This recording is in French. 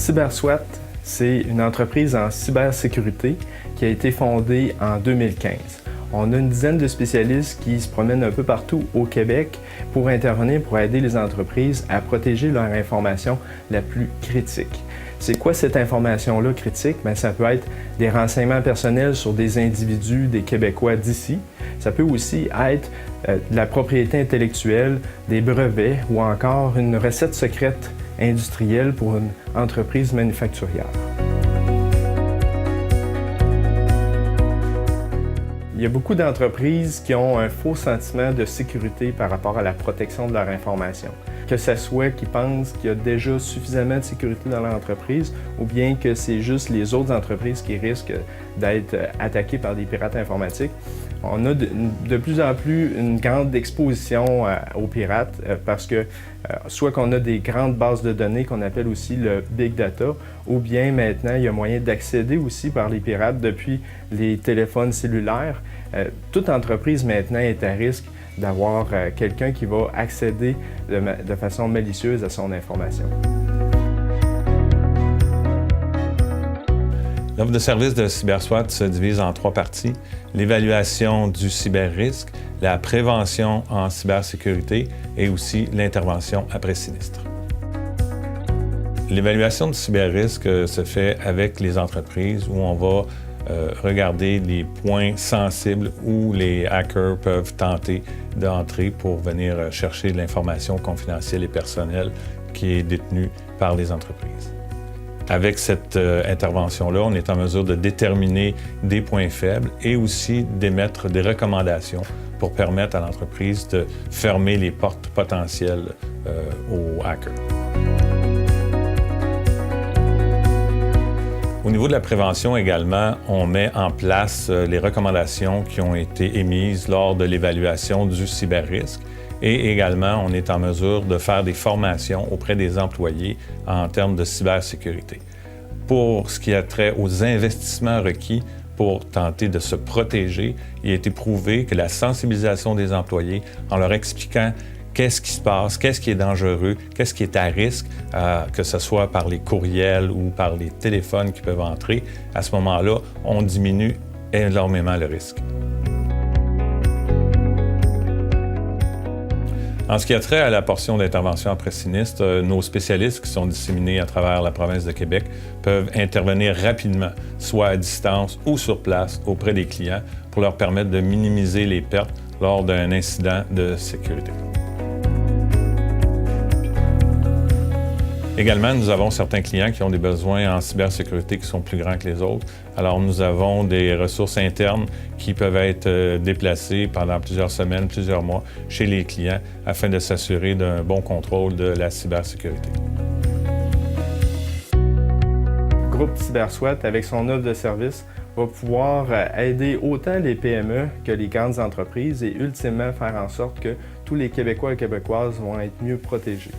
CyberSwat, c'est une entreprise en cybersécurité qui a été fondée en 2015. On a une dizaine de spécialistes qui se promènent un peu partout au Québec pour intervenir, pour aider les entreprises à protéger leur information la plus critique. C'est quoi cette information-là critique? Bien, ça peut être des renseignements personnels sur des individus, des Québécois d'ici. Ça peut aussi être de la propriété intellectuelle, des brevets ou encore une recette secrète industrielle pour une entreprise manufacturière. Il y a beaucoup d'entreprises qui ont un faux sentiment de sécurité par rapport à la protection de leur information. Que ce soit qu'ils pensent qu'il y a déjà suffisamment de sécurité dans l'entreprise ou bien que c'est juste les autres entreprises qui risquent d'être attaquées par des pirates informatiques. On a de plus en plus une grande exposition aux pirates parce que soit qu'on a des grandes bases de données qu'on appelle aussi le Big Data, ou bien maintenant il y a moyen d'accéder aussi par les pirates depuis les téléphones cellulaires. Toute entreprise maintenant est à risque d'avoir quelqu'un qui va accéder de façon malicieuse à son information. L'offre de service de CyberSwat se divise en 3 parties. L'évaluation du cyberrisque, la prévention en cybersécurité et aussi l'intervention après sinistre. L'évaluation du cyberrisque se fait avec les entreprises où on va regarder les points sensibles où les hackers peuvent tenter d'entrer pour venir chercher de l'information confidentielle et personnelle qui est détenue par les entreprises. Avec cette intervention-là, on est en mesure de déterminer des points faibles et aussi d'émettre des recommandations pour permettre à l'entreprise de fermer les portes potentielles aux hackers. Au niveau de la prévention également, on met en place les recommandations qui ont été émises lors de l'évaluation du cyberrisque. Et également, on est en mesure de faire des formations auprès des employés en termes de cybersécurité. Pour ce qui a trait aux investissements requis pour tenter de se protéger, il a été prouvé que la sensibilisation des employés, en leur expliquant qu'est-ce qui se passe, qu'est-ce qui est dangereux, qu'est-ce qui est à risque, que ce soit par les courriels ou par les téléphones qui peuvent entrer, à ce moment-là, on diminue énormément le risque. En ce qui a trait à la portion d'intervention après sinistre, nos spécialistes qui sont disséminés à travers la province de Québec peuvent intervenir rapidement, soit à distance ou sur place auprès des clients pour leur permettre de minimiser les pertes lors d'un incident de sécurité. Également, nous avons certains clients qui ont des besoins en cybersécurité qui sont plus grands que les autres. Alors, nous avons des ressources internes qui peuvent être déplacées pendant plusieurs semaines, plusieurs mois chez les clients afin de s'assurer d'un bon contrôle de la cybersécurité. Le groupe CyberSwat, avec son offre de service, va pouvoir aider autant les PME que les grandes entreprises et ultimement faire en sorte que tous les Québécois et Québécoises vont être mieux protégés.